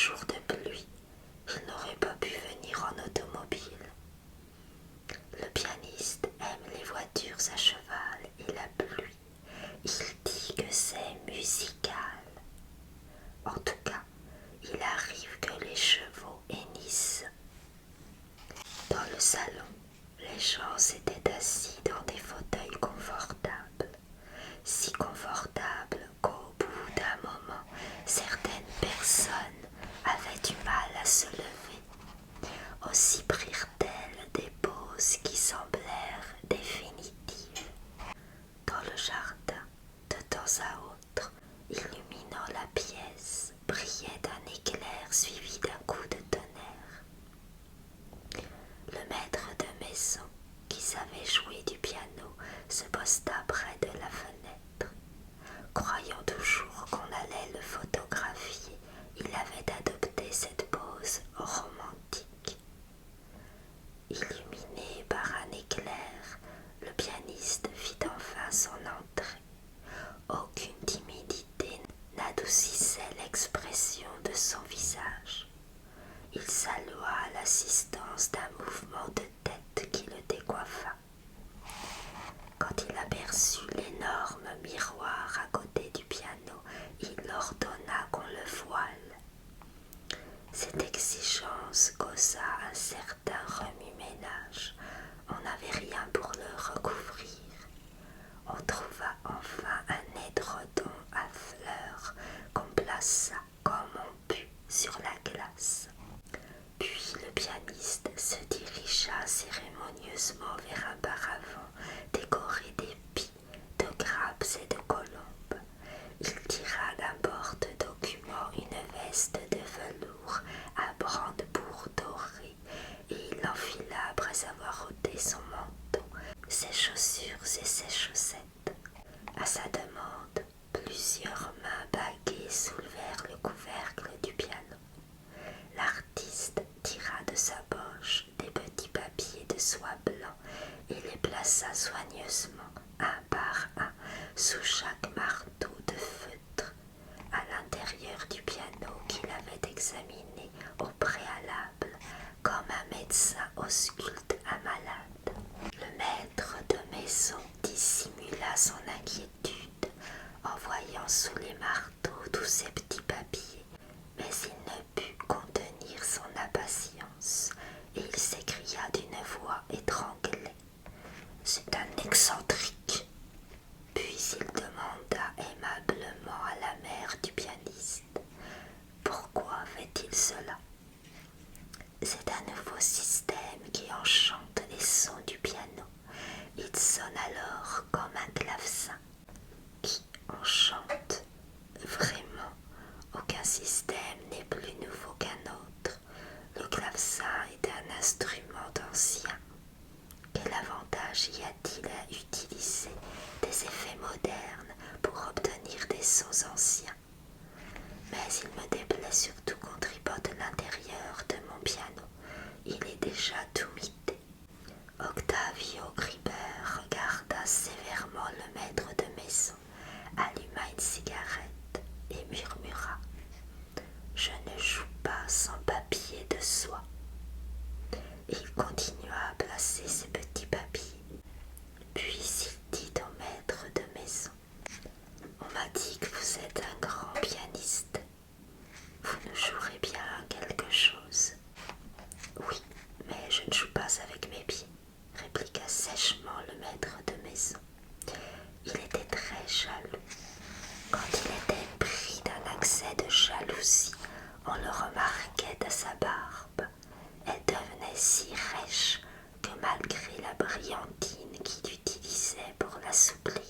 jour de pluie, il n'aurait pas pu venir en automobile. Le pianiste aime les voitures à cheval et la pluie. Il dit que c'est musical. En tout cas, il arrive que les chevaux hennissent. Dans le salon, les gens s'étaient assis dans des fauteuils confortables, si confortables qu'au bout d'un moment, certaines personnes avaient du mal à se lever. Aussi prirent-elles des poses qui semblèrent définitives. Dans le jardin, de temps à autre, illuminant la pièce, brillait un éclair suivi d'un coup de tonnerre. Le maître de maison, qui savait jouer du piano, se posta près de la fenêtre. Croyant toujours qu'on allait le photographier, il avait adopté cette pose romantique. Illuminé par un éclair, le pianiste fit enfin son entrée. Aucune timidité n'adoucissait l'expression de son visage. Il salua à l'assistance d'un mouvement de tête qui le décoiffa. Quand il aperçut l'énorme miroir à côté du piano, il ordonna qu'on le voile. Cette exigence causa un certain remue-ménage. On n'avait rien pour le recouvrir. On trouva enfin un édredon à fleurs qu'on plaça comme on put sur la glace. Puis le pianiste se dirigea cérémonieusement vers un paravent décoré d'épis, de grappes et de colombes. Il tira d'un porte-document une veste de velours à brandebourgs dorés et il l'enfila après avoir ôté son manteau, ses chaussures et ses chaussettes. À sa demande, plusieurs mains baguées soulevèrent le couvercle du piano. L'artiste tira de sa poche des petits papiers de soie blanc et les plaça soigneusement, un par un, sous chaque marteau de feutre, à l'intérieur du piano qu'il avait examiné au préalable, comme un médecin ausculte un malade. Le maître de maison dissimula son inquiétude en voyant sous les marteaux tous ces petits papiers, mais il ne put contenir son impatience et il s'écria d'une voix étranglée: « C'est un excentrique !» Puis il demanda aimablement à la mère du pianiste: « Pourquoi fait-il cela ?» C'est un nouveau système qui enchante les sons du piano. Il sonne alors comme un clavecin qui enchante. Vraiment, aucun système n'est plus nouveau qu'un autre. Le clavecin est un instrument ancien. Quel avantage y a-t-il à utiliser des effets modernes pour obtenir des sons anciens? Mais il me déplaît surtout qu'on tripote l'intérieur de mon piano. Il est déjà tout mité. Octavio Griber regarda sévèrement le maître de maison, alluma une cigarette et murmura: « Je ne joue pas sans papier de soie. » Et il continua à placer ses petits papiers. Puis il dit au maître de maison: « On m'a dit que vous êtes un grand pianiste. Vous nous jouerez bien quelque chose. » « Oui, mais je ne joue pas avec mes pieds, » répliqua sèchement le maître de maison. Il était très jaloux. Quand il était pris d'un accès de jalousie, on le remarquait à sa barbe. Elle devenait si rêche que malgré la brillantine qu'il utilisait pour l'assouplir,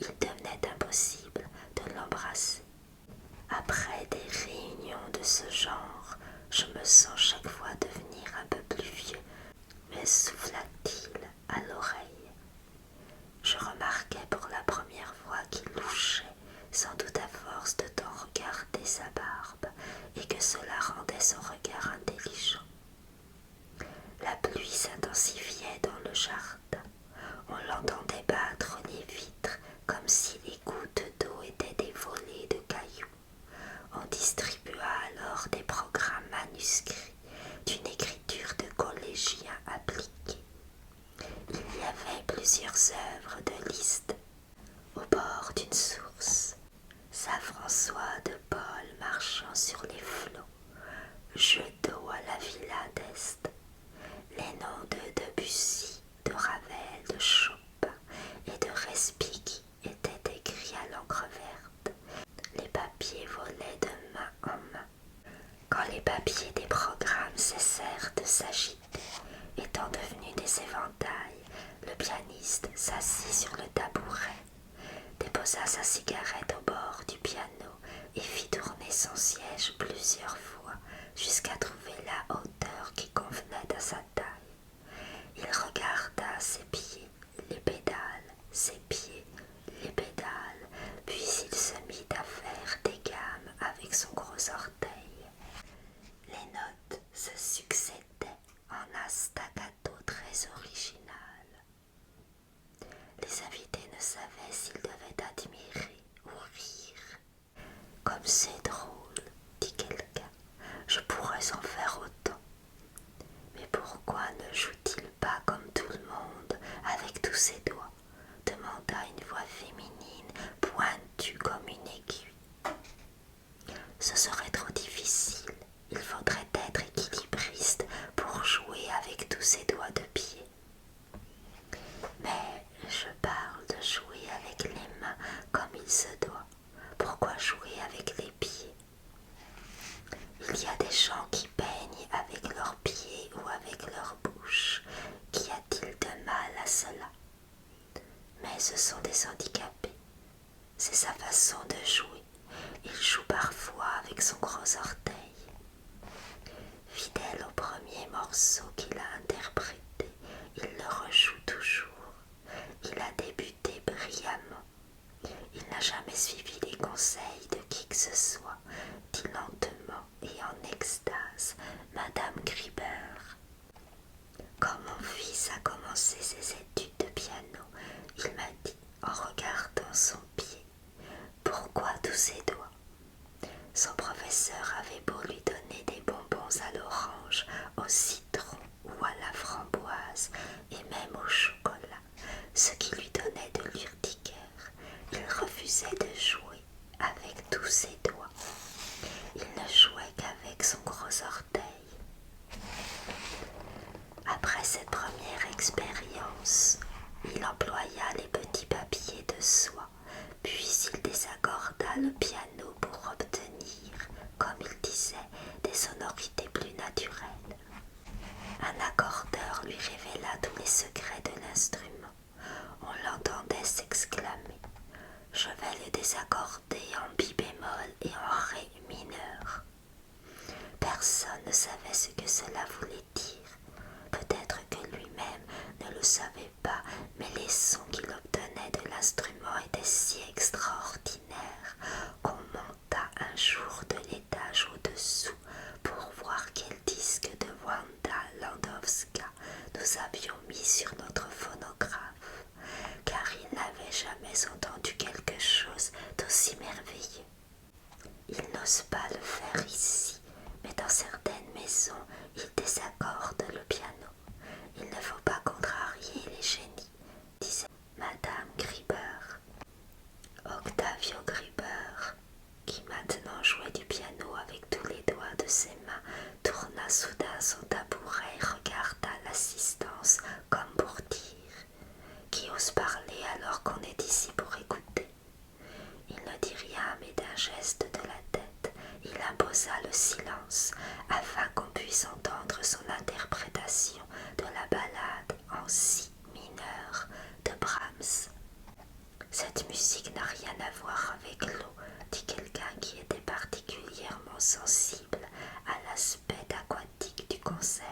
il devenait impossible de l'embrasser. Après des réunions de ce genre, je me sens chaque fois devenir un peu plus vieux, me souffla-t-il à l'oreille. Je remarquai pour la première fois qu'il louchait, sans doute à force de tant regarder sa barbe, et que cela rendait son regard plusieurs œuvres de Liszt. Au bord d'une source, Saint François de Paul marchant sur les flots, jeu d'eau à la villa d'Est, les noms de Debussy, de Ravel, de Chopin et de Respighi étaient écrits à l'encre verte. Les papiers volaient de main en main. Quand les papiers des programmes cessèrent de s'agiter, étant devenus des éventails, le pianiste s'assit sur le tabouret, déposa sa cigarette au bord du piano et fit tourner son siège plusieurs fois jusqu'à trouver la hauteur qui convenait à sa taille. Il regarda ses pieds, les pédales, ses pieds, les pédales, puis il se mit à faire des gammes avec son gros orteil. Les notes se succédaient en un staccato très original. Les invités ne savaient s'ils devaient admirer ou rire. « Comme c'est drôle, dit quelqu'un, je pourrais en faire autant. Mais pourquoi ne joue-t-il pas comme tout le monde, avec tous ses doigts ?» demanda une voix féminine, pointue comme une aiguille. « Ce serait trop difficile, il faudrait être équilibriste pour jouer avec tous ses doigts de pied. » Mais je parle de jouer avec les mains comme il se doit. Pourquoi jouer avec les pieds? Il y a des gens qui peignent avec leurs pieds ou avec leur bouche. Qu'y a-t-il de mal à cela? Mais ce sont des handicapés. C'est sa façon de jouer. Il joue parfois avec son gros orteil. Fidèle au premier morceau qu'il a interprété, il le rejoue toujours. Il a débuté brillamment. Il n'a jamais suivi les conseils de qui que ce soit, dit lentement et en extase Madame Gribber. Quand mon fils a commencé ses études de piano, il m'a dit, en regardant son pied, « Pourquoi tous ces doigts ?» Son professeur avait beau lui donner des bonbons à l'orange, au citron ou à la framboise, et même au chocolat, ce qui lui donnait de l'urticaire, il refusait de jouer avec tous ses doigts. Il ne jouait qu'avec son gros orteil. Après cette première expérience, il employa les petits papiers de soie, puis il désaccorda le piano pour obtenir, comme il disait, des sonorités plus naturelles. Un accordeur lui révéla tous les secrets de l'instrument. On l'entendait s'exclamer « Je vais le désaccorder en mi bémol et en ré mineur ». Personne ne savait ce que cela voulait dire. Peut-être que lui-même ne le savait pas, mais les sons qu'il obtenait de l'instrument étaient si extraordinaires qu'on monta un jour de l'étage au-dessous pour voir quel disque de Wanda Landowska nous avions mis sur notre phonographe, car il n'avait jamais entendu quelque chose d'aussi merveilleux. Il n'ose pas le faire ici, mais dans certaines maisons, il désaccorde le piano. Il ne faut pas contrarier les génies, disait Madame Gribber. Octavio Gribber, qui maintenant jouait du piano avec tous les doigts de ses mains, tourna soudain son tabouret et regarda l'assistance comme pour dire « Qui ose parler alors qu'on est ici pour écouter ?» Il ne dit rien, mais d'un geste de la tête, il imposa le silence afin qu'on puisse entendre son interprétation de la ballade en si mineur de Brahms. Cette musique n'a rien à voir avec l'eau, dit quelqu'un qui était particulièrement sensible à l'aspect aquatique du concert.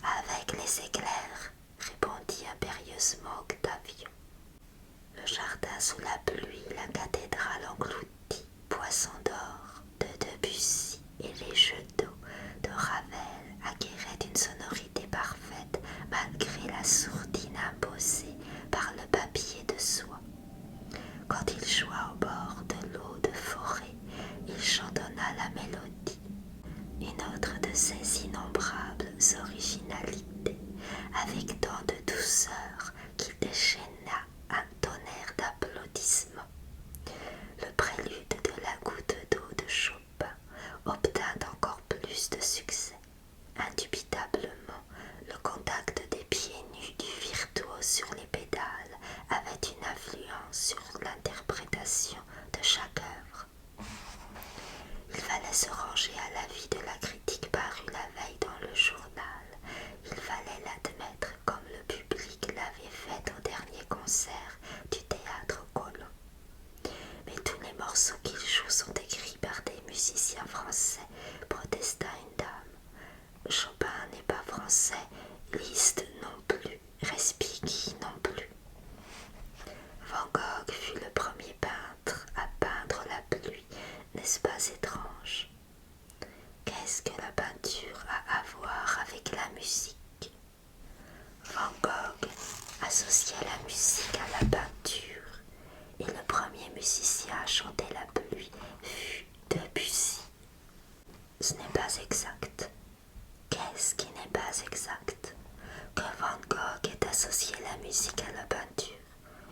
Avec les éclairs, répondit impérieusement Octavio. Le jardin sous la pluie, la cathédrale engloutie, Poisson d'or de Debussy et les jeux d'eau de Ravel acquéraient une sonorité parfaite malgré la sourdine imposée par le papier de soie. Quand il joua au bord de l'eau de forêt, il chantonna la mélodie. Une autre de ces innombrables originalités, avec tant de douceur français, Liszt non plus, Respighi non plus. Van Gogh fut le premier peintre à peindre la pluie, n'est-ce pas étrange? Qu'est-ce que la peinture a à voir avec la musique? Van Gogh associait la musique à la peinture, et le premier musicien à chanter la pluie fut Debussy. Ce n'est pas exact. Qu'est-ce qui n'est pas exact? Que Van Gogh ait associé la musique à la peinture.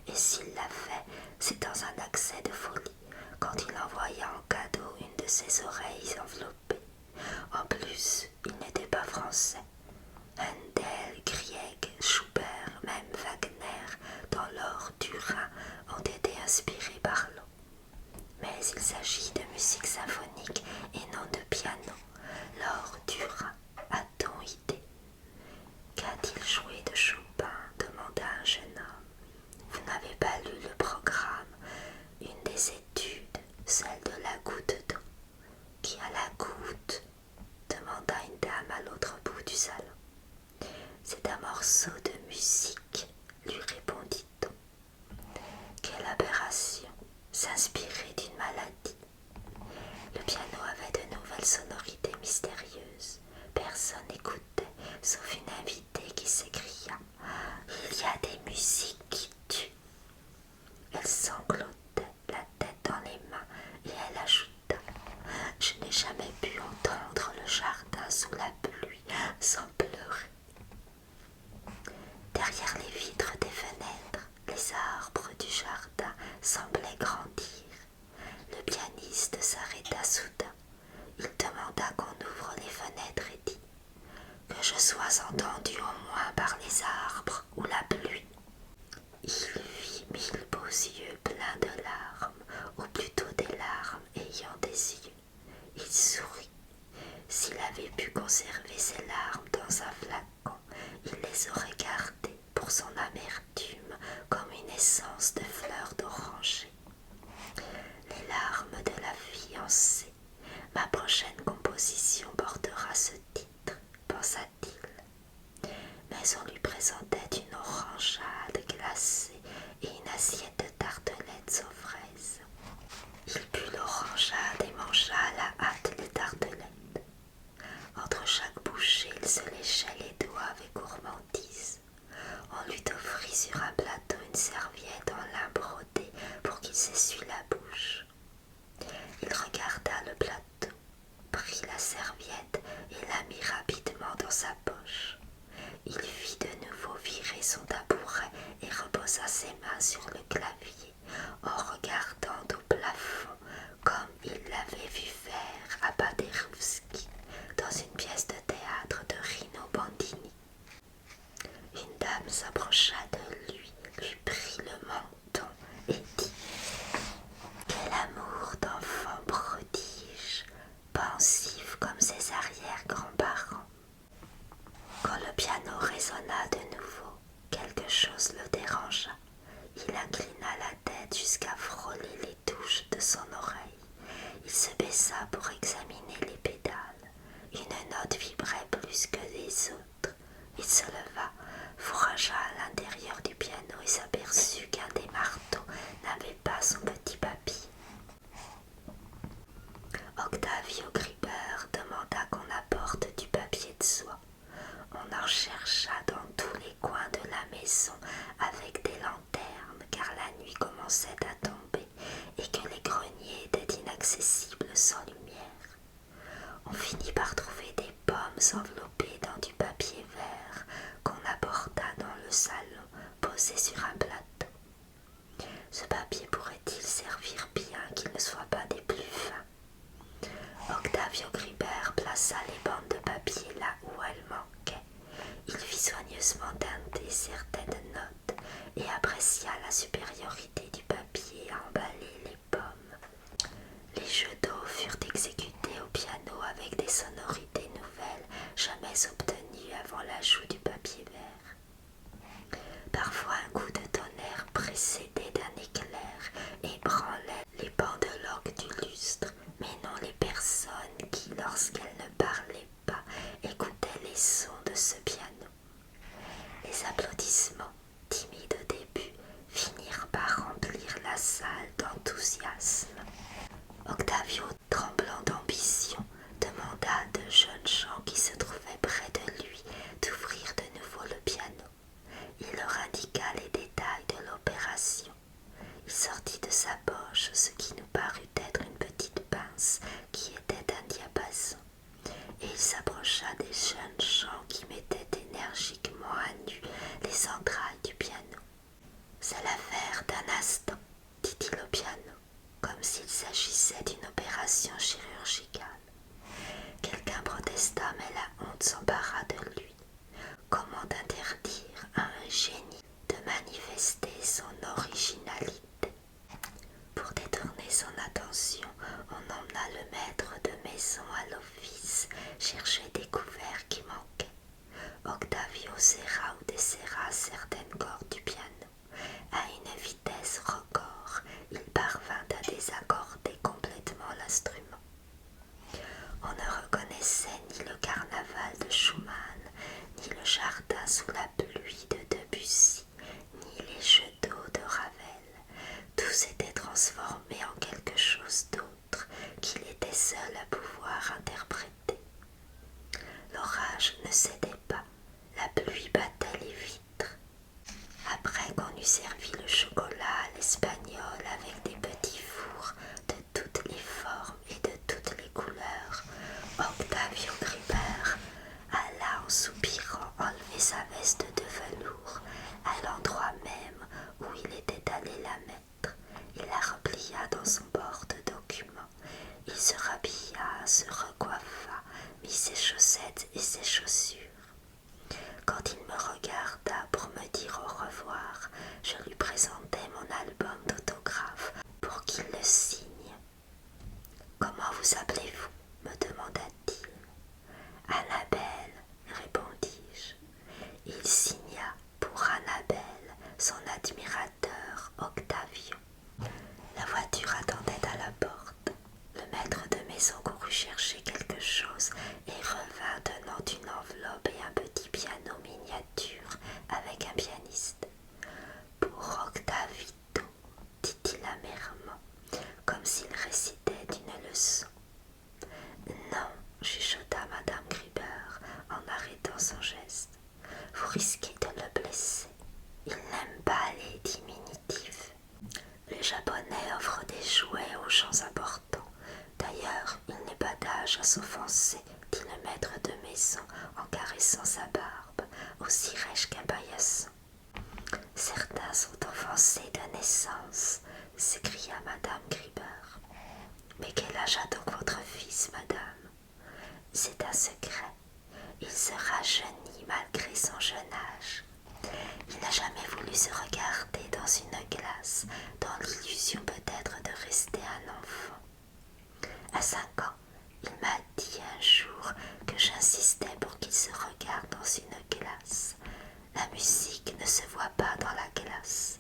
Et s'il l'a fait, c'est dans un accès de folie, quand il envoya en cadeau une de ses oreilles enveloppées. En plus, il n'était pas français. Handel, Grieg, Schubert, même Wagner, dans l'or du Rhin, ont été inspirés par l'eau. Mais il s'agit de musique symphonique et non de piano. L'or du Rhin, a-t-on idée? Qu'a-t-il joué de Chopin? Demanda un jeune homme. Vous n'avez pas lu le programme, une des études, celle de la goutte d'eau. Qui a la goutte? Demanda une dame à l'autre bout du salon. C'est un morceau de musique, lui répondit-on. Quelle aberration, s'inspirer d'une maladie. Le piano avait de nouvelles sonorités mystérieuses. Personne n'écoutait, sauf une invitée qui s'écria « Il y a des musiques qui tuent !» Elle sanglotait, la tête dans les mains, et elle ajouta « Je n'ai jamais pu entendre le jardin sous la pluie sans pleurer. » Derrière les vitres des fenêtres, les arbres du jardin semblaient grandir. Le pianiste s'arrêta soudain. Il demanda qu'on ouvre les fenêtres et dit « Que je sois entendu au moins par les arbres ou la pluie. » Il vit 1000 beaux yeux pleins de larmes, ou plutôt des larmes ayant des yeux. Il sourit. S'il avait pu conserver ses larmes dans un flacon, il les aurait gardées pour son amertume comme une essence de fleurs d'oranger. Les larmes de la fiancée. Ma prochaine composition portera ce titre, pensa-t-il. Mais on lui présentait une orangeade glacée et une assiette de tartelettes aux fraises. Il but l'orangeade et mangea à la hâte les tartelettes. Entre chaque bouchée, il se léchait les doigts avec gourmandise. On lui offrit sur un plateau une serviette en lin brodé pour qu'il s'essuie la bouche. Il regarda le plateau, prit la serviette et la mit rapidement dans sa poche. Il fit de nouveau virer son tabouret et reposa ses mains sur le clavier en regardant au plafond comme il l'avait vu faire à Paderewski dans une pièce de théâtre de Rino Bandini. Une dame s'approcha de lui, lui prit le menton et dit « Quel amour d'enfant prodige, pensif comme ses arrière-grands-parents. » Quand le piano résonna de nouveau, quelque chose le dérangea. Il inclina la tête jusqu'à frôler les touches de son oreille. Il se baissa pour examiner les pédales. Une note vibrait plus que les autres. Il se leva, fourragea à l'intérieur du piano et s'aperçut qu'un des marteaux n'avait pas son petit papier. Octavio Griber demanda qu'on apporte du papier de soie. On en chercha dans tous les coins de la maison avec des lanternes car la nuit commençait à tomber et que les greniers étaient inaccessibles sans lumière. On finit par trouver des pommes enveloppées dans du papier vert qu'on apporta dans le salon posé sur un plateau. Ce papier pourrait-il servir bien qu'il ne soit pas des plus fins? Octavio Griber plaça les bandes de papier là où elles manquaient. Il fit soigneusement teinter certaines notes et apprécia la supériorité du papier à emballer les pommes. Les jeux d'eau furent exécutés au piano avec des sonorités nouvelles jamais obtenues avant l'ajout du papier vert. Parfois un coup de tonnerre précédé d'un éclair ébranlait les pendeloques du lustre, mais non les personnes qui, lorsqu'elles ne parlaient pas, écoutaient les sons de ce piano. se trouvaient près de lui d'ouvrir de nouveau le piano. Il leur indiqua les détails de l'opération. Il sortit de sa poche ce qui nous parut être une petite pince qui était un diapason, et il s'approcha des jeunes gens qui mettaient énergiquement à nu les entrailles du piano. « C'est l'affaire d'un instant, dit-il au piano, comme s'il s'agissait d'une opération chirurgicale. Quelqu'un protesta, mais la honte s'empara de lui. Comment interdire à un génie de manifester son originalité? Pour détourner son attention, on emmena le maître de maison à l'office chercher des couverts qui manquaient. Octavio serra ou desserra certaines cordes du piano. À une vitesse record, il parvint à désaccorder complètement l'instrument. On ne reconnaissait ni le carnaval de Schumann, ni le jardin sous la pluie de Debussy, ni les jeux d'eau de Ravel. Tout s'était transformé en quelque chose d'autre qu'il était seul à pouvoir interpréter. L'orage ne cédait pas, la pluie battait les vitres. Après qu'on eut servi le chocolat à l'espagnol avec des petits fours de toutes les formes et de toutes les couleurs, Octavio Gruber alla en soupirant enlever sa veste de velours à l'endroit même où il était allé la mettre. Il la replia dans son porte-document. Il se rhabilla, se recoiffa, mit ses chaussettes et ses chaussures. Quand il me regarda pour me dire au revoir, je lui présentai mon album d'autographes pour qu'il le signe. « Comment vous appelez-vous » me demanda-t-il. « Annabelle, répondis-je. Il signa pour Annabelle son admirateur Octavio. La voiture attendait à la porte. Le maître de maison courut chercher quelque chose et revint tenant une enveloppe et un petit piano miniature avec un pianiste. « Pour Octavito, dit-il amèrement, comme s'il récitait une leçon. « Non, chuchota madame Gruber en arrêtant son geste. Vous risquez de le blesser. Il n'aime pas les diminutifs. Les Japonais offrent des jouets aux gens importants. D'ailleurs, il n'est pas d'âge à s'offenser, dit le maître de maison en caressant sa barbe, aussi rêche qu'abayassant. Certains sont offensés de naissance, s'écria madame Gruber. Mais quel âge a donc votre fils, madame? C'est un secret. Il se rajeunit malgré son jeune âge. Il n'a jamais voulu se regarder dans une glace, dans l'illusion peut-être de rester un enfant. À 5 ans, il m'a dit un jour que j'insistais pour qu'il se regarde dans une glace. La musique ne se voit pas dans la glace.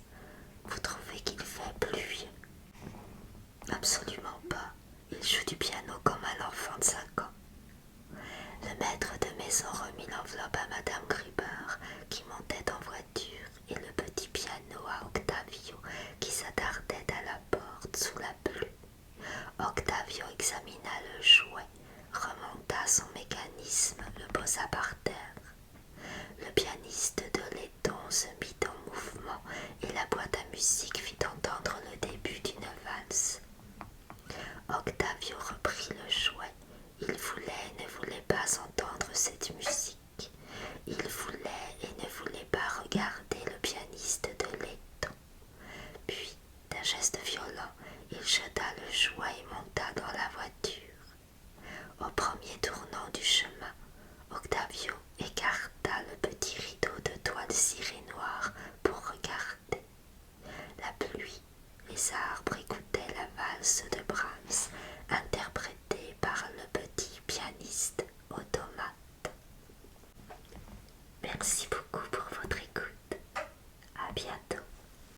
Vous trouvez qu'il fait plus vieux? Absolument pas. Il joue du piano comme un enfant de 5 ans. Le maître de maison remit l'enveloppe à madame Gruber, qui montait en voiture, et le petit piano à Octavio, qui s'attardait à la porte sous la pluie. Octavio examina le jouet, remonta son mécanisme, le posa par terre. Le pianiste de laiton se mit en mouvement et la boîte à musique fit entendre le début d'une valse. Octavio reprit le jouet. Il voulait et ne voulait pas entendre cette musique. Il voulait et ne voulait pas regarder le pianiste de laiton. Puis, d'un geste violent, il jeta le jouet et monta dans la voiture. Au premier tournant du chemin, Octavio écarta le petit rideau de toile cirée